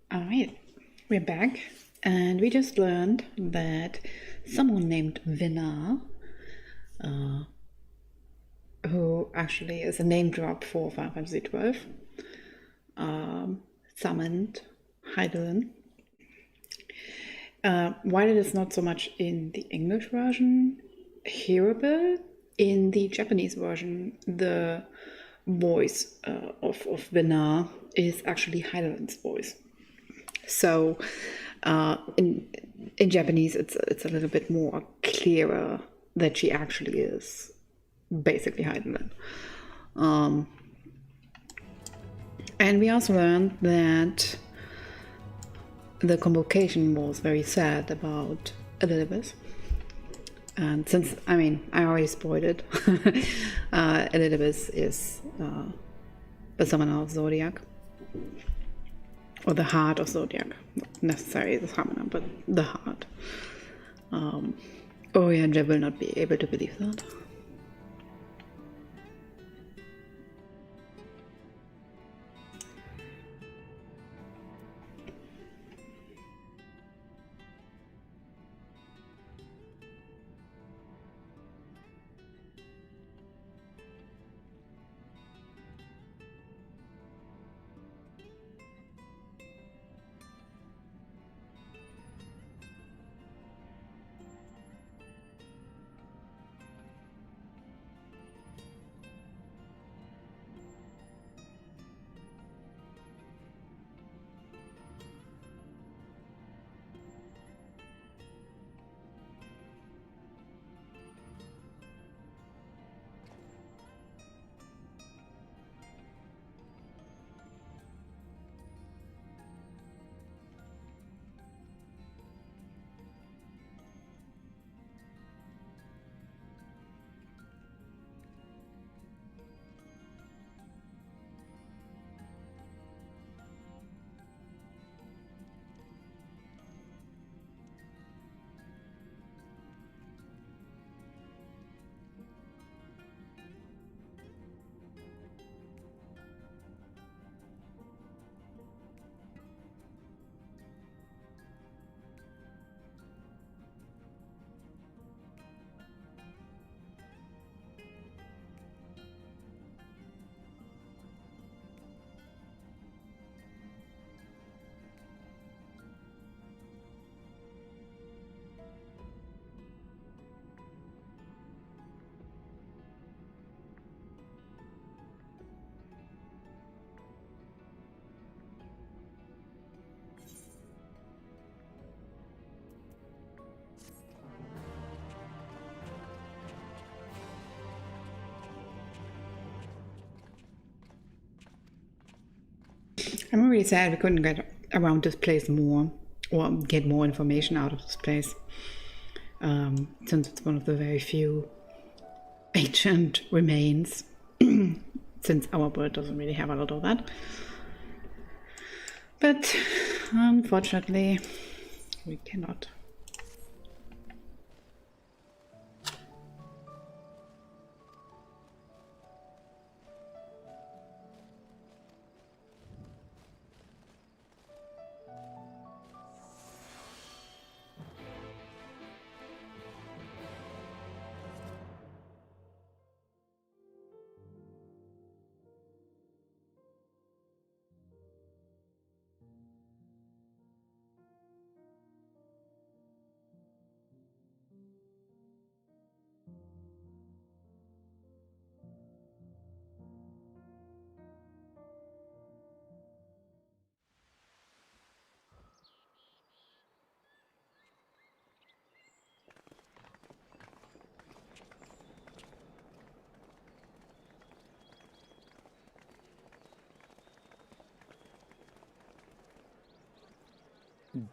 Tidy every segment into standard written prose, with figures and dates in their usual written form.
Alright, we're back, and we just learned that someone named Vinar, who actually is a name drop for Final Fantasy XII, summoned Hydaelyn. While it is not so much in the English version hearable, in the Japanese version, the voice of Vinar is actually Hydaelyn's voice. So in Japanese, it's a little bit more clearer that she actually is basically Hydaelyn. And we also learned that the convocation was very sad about Elizabeth. And since, I already spoiled it, Elizabeth is the summoner of Zodiac. Or the heart of Zodiac. Not necessarily the summoner, but the heart. Jeb will not be able to believe that. I'm really sad we couldn't get around this place more, or get more information out of this place, since it's one of the very few ancient remains, since our world doesn't really have a lot of that. But unfortunately, we cannot.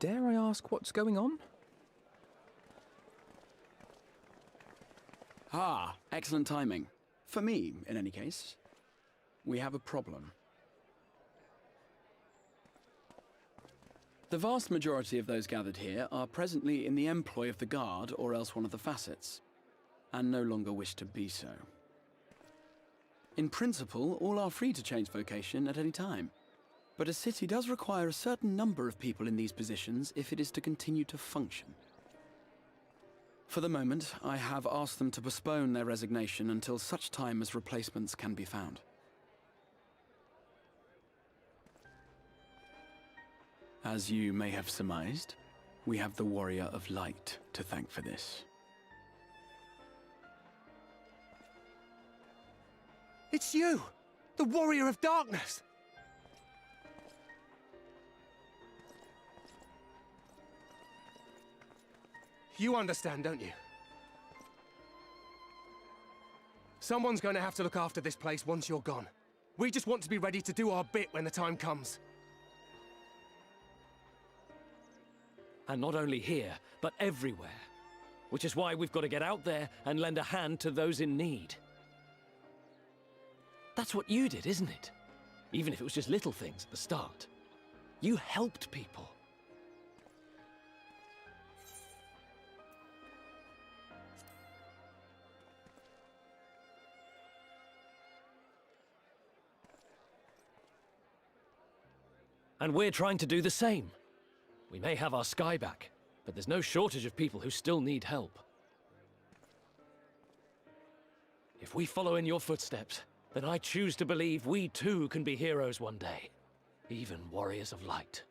Dare I ask what's going on? Ah, excellent timing. For me, in any case. We have a problem. The vast majority of those gathered here are presently in the employ of the Guard or else one of the facets, and no longer wish to be so. In principle, all are free to change vocation at any time. But a city does require a certain number of people in these positions if it is to continue to function. For the moment, I have asked them to postpone their resignation until such time as replacements can be found. As you may have surmised, we have the Warrior of Light to thank for this. It's you! The Warrior of Darkness! You understand, don't you? Someone's going to have to look after this place once you're gone. We just want to be ready to do our bit when the time comes. And not only here, but everywhere. Which is why we've got to get out there and lend a hand to those in need. That's what you did, isn't it? Even if it was just little things at the start. You helped people. And we're trying to do the same. We may have our sky back, but there's no shortage of people who still need help. If we follow in your footsteps, then I choose to believe we too can be heroes one day. Even warriors of light.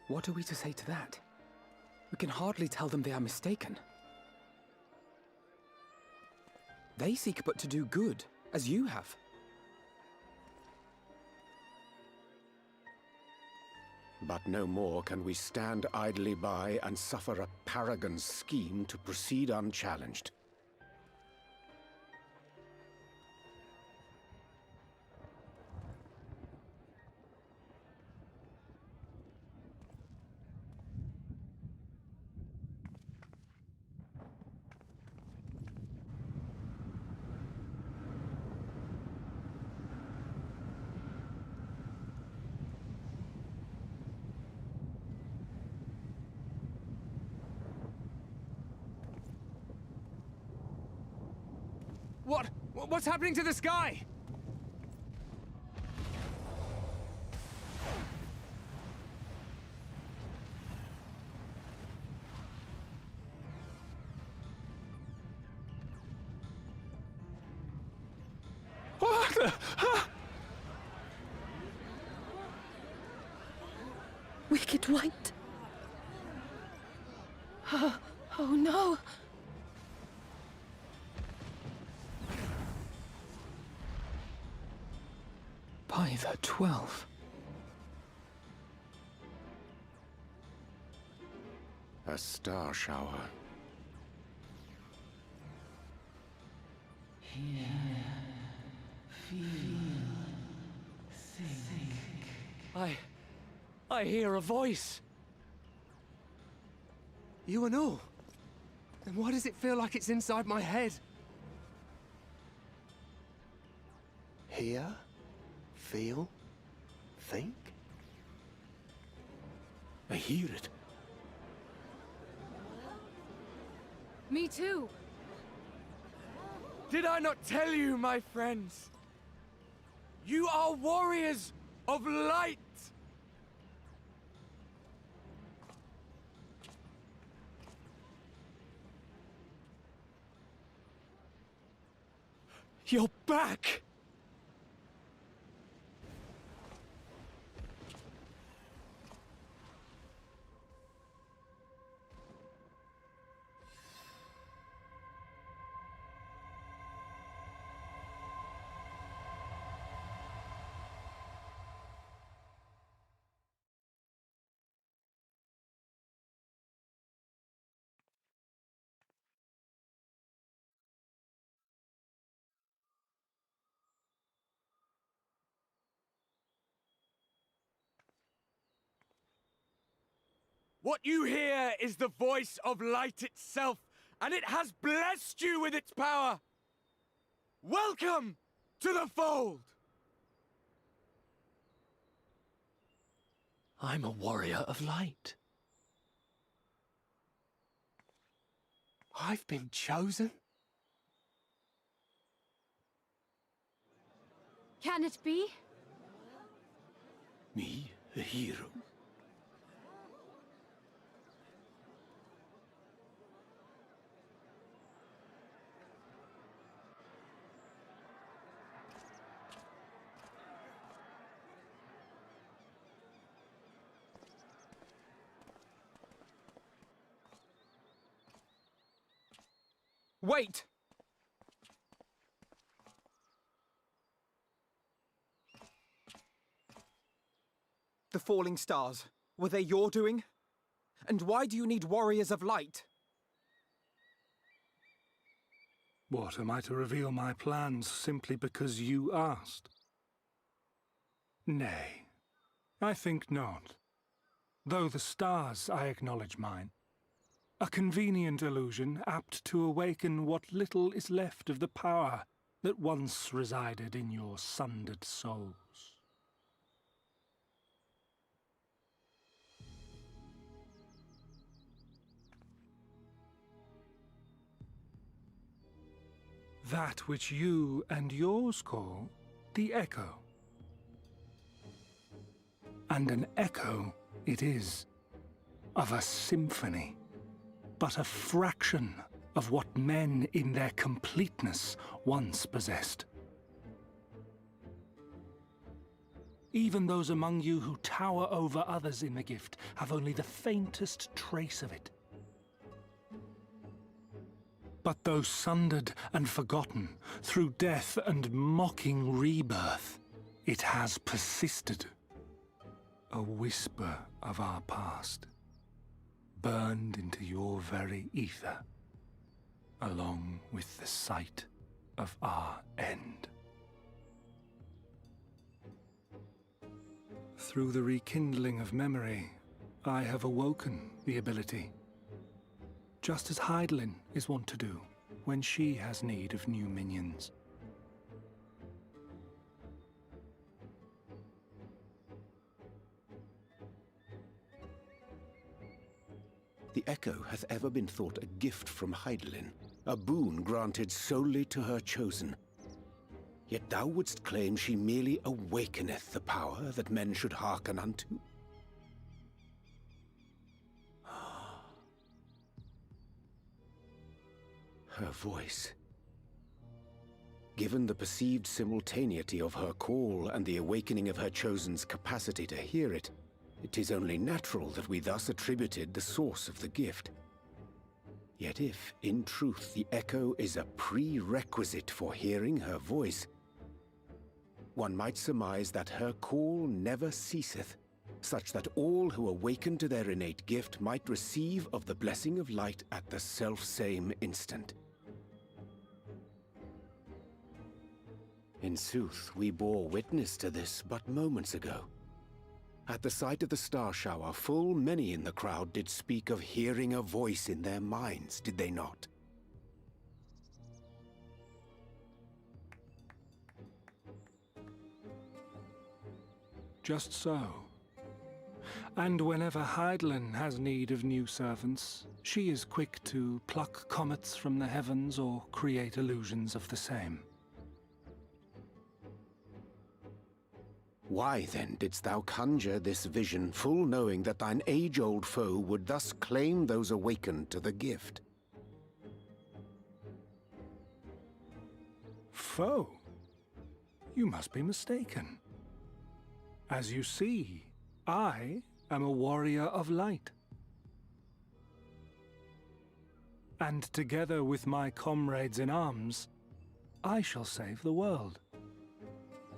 What are we to say to that? We can hardly tell them they are mistaken. They seek but to do good, as you have. But no more can we stand idly by and suffer a paragon's scheme to proceed unchallenged. What's happening to the sky? What the? Wicked White. Oh no! By the 12. A star shower. I hear a voice. You and all? Then why does it feel like it's inside my head? Hear? Feel? Think? I hear it. Me too. Did I not tell you, my friends? You are warriors of light! You're back! What you hear is the voice of light itself, and it has blessed you with its power. Welcome To the fold! I'm a warrior of light. I've been chosen? Can it be? Me, a hero? Wait! The falling stars, were they your doing? And why do you need warriors of light? What, am I to reveal my plans simply because you asked? Nay, I think not. Though the stars, I acknowledge mine. A convenient illusion, apt to awaken what little is left of the power that once resided in your sundered souls. That which you and yours call the echo. And an echo it is, of a symphony, but a fraction of what men in their completeness once possessed. Even those among you who tower over others in the gift have only the faintest trace of it. But though sundered and forgotten through death and mocking rebirth, it has persisted. A whisper of our past, burned into your very ether, along with the sight of our end. Through the rekindling of memory, I have awoken the ability, just as Hydaelyn is wont to do when she has need of new minions. The Echo hath ever been thought a gift from Hydaelyn, a boon granted solely to her chosen. Yet thou wouldst claim she merely awakeneth the power that men should hearken unto? Her voice. Given the perceived simultaneity of her call and the awakening of her chosen's capacity to hear it, it is only natural that we thus attributed the source of the gift. Yet if, in truth, the echo is a prerequisite for hearing her voice, one might surmise that her call never ceaseth, such that all who awaken to their innate gift might receive of the blessing of light at the self-same instant. In sooth, we bore witness to this but moments ago. At the sight of the star shower, full many in the crowd did speak of hearing a voice in their minds, did they not? Just so. And whenever Hydaelyn has need of new servants, she is quick to pluck comets from the heavens or create illusions of the same. Why, then, didst thou conjure this vision, full knowing that thine age-old foe would thus claim those awakened to the gift? Foe? You must be mistaken. As you see, I am a warrior of light. And together with my comrades in arms, I shall save the world.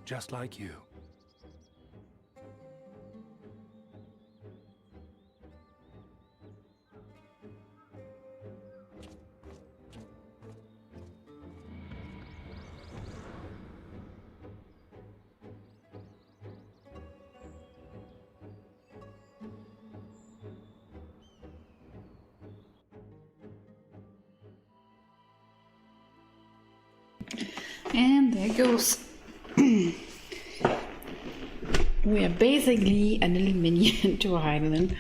Just like you. And there goes We are basically a little minion to Heidelin.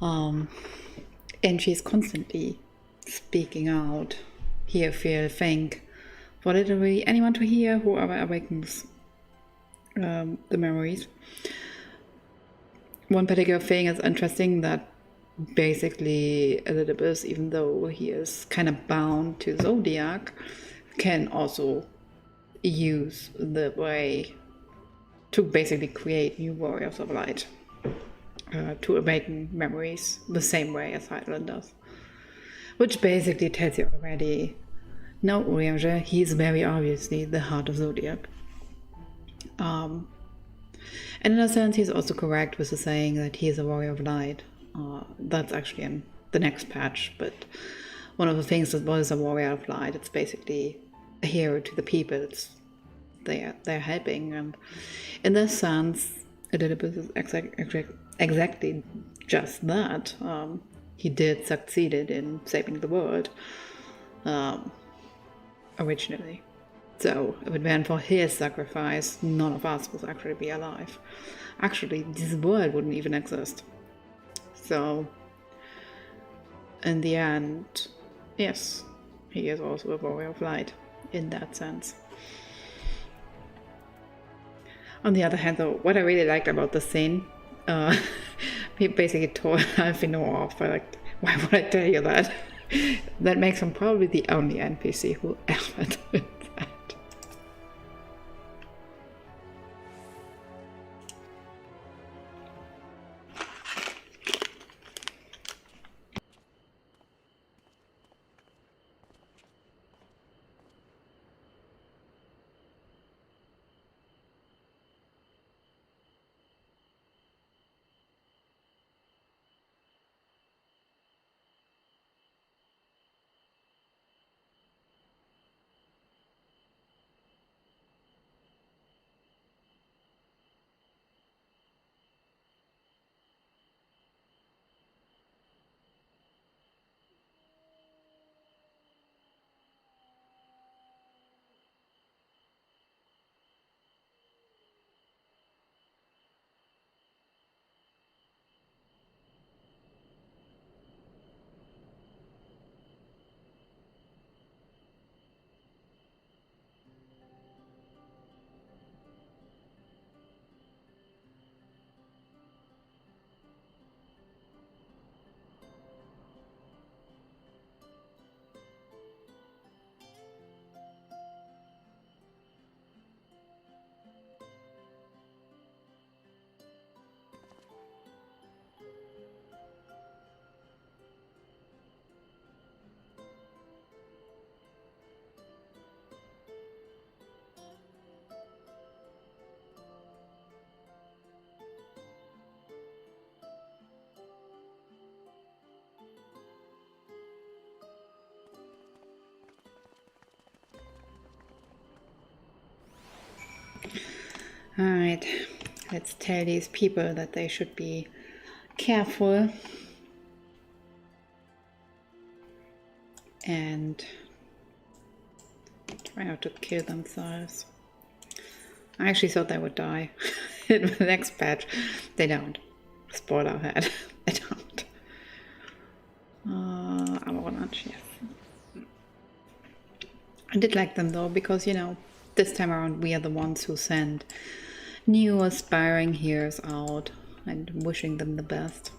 And she's constantly speaking out. Hear, feel, think. For literally anyone to hear, whoever awakens the memories. One particular thing is interesting that basically Elizabeth, even though he is kind of bound to Zodiac, can also use the way to basically create new warriors of light, to awaken memories the same way as Heidelin does. Which basically tells you already, no, Urianger, he is very obviously the heart of Zodiac. And in a sense, he's also correct with the saying that he is a warrior of light. That's actually in the next patch, but one of the things that was a warrior of light, it's basically a hero to the people they're helping, and in this sense, Elizabeth is exactly just that. He did succeeded in saving the world originally. So if it weren't for his sacrifice, none of us would actually be alive. Actually, this world wouldn't even exist. So, in the end, yes, he is also a warrior of light in that sense. On the other hand, though, what I really liked about the scene, he basically told Alfino off, but like, why would I tell you that? That makes him probably the only NPC who ever did that. Alright, let's tell these people that they should be careful and try not to kill themselves. I actually thought they would die in the next patch. They don't. Spoiler ahead. They don't. Avalanche, yes. I did like them though, because, you know, this time around we are the ones who send new aspiring heroes out and wishing them the best.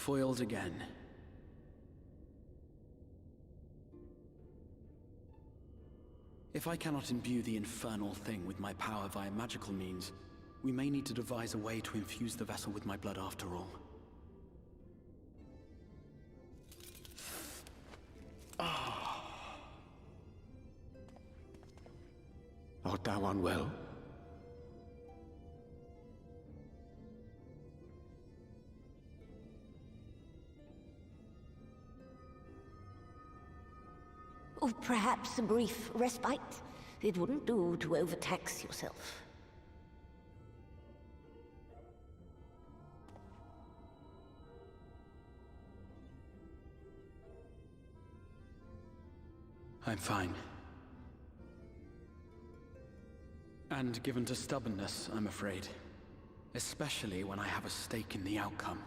Foiled again. If I cannot imbue the infernal thing with my power via magical means, we may need to devise a way to infuse the vessel with my blood after all. Art thou unwell? Or perhaps a brief respite? It wouldn't do to overtax yourself. I'm fine. And given to stubbornness, I'm afraid. Especially when I have a stake in the outcome.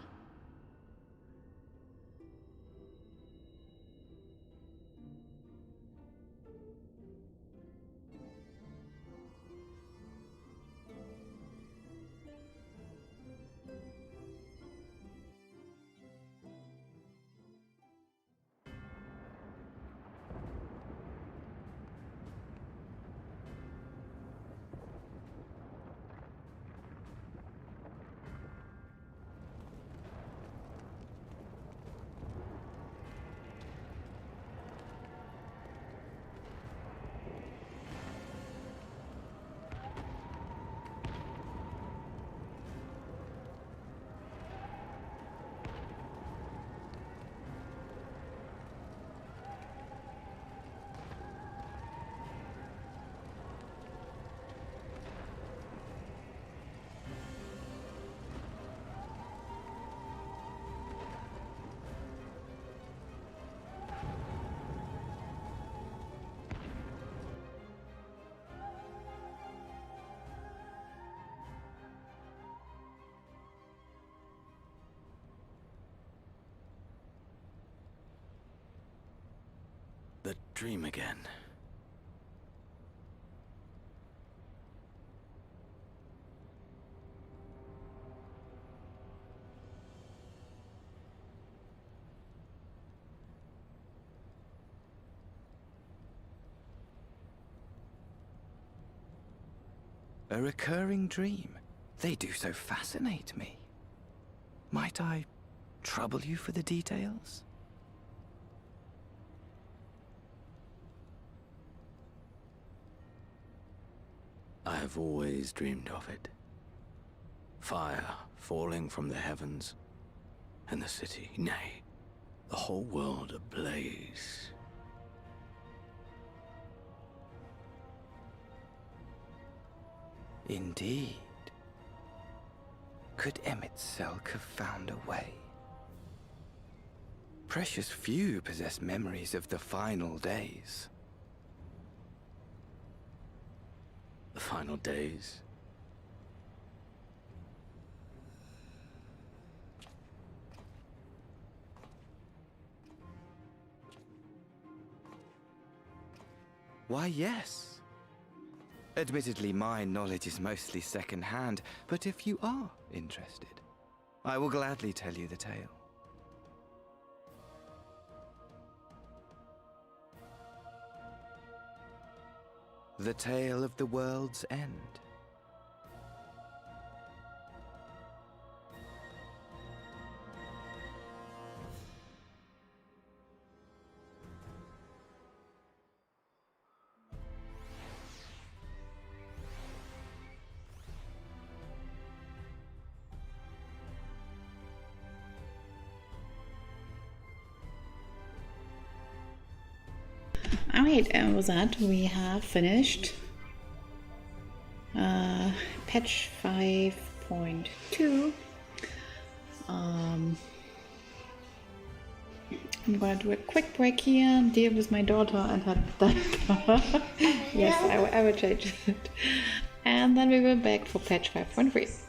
The dream again. A recurring dream. They do so fascinate me. Might I trouble you for the details? I have always dreamed of it. Fire falling from the heavens, and the city, nay, the whole world ablaze. Indeed. Could Emmett Selk have found a way? Precious few possess memories of the final days. The final days? Why, yes. Admittedly, my knowledge is mostly second-hand, but if you are interested, I will gladly tell you the tale. The tale of the world's end. Alright, and with that we have finished patch 5.2. I'm gonna do a quick break here, deal with my daughter and her diaper. Yes, I will change it. And then we will back for patch 5.3.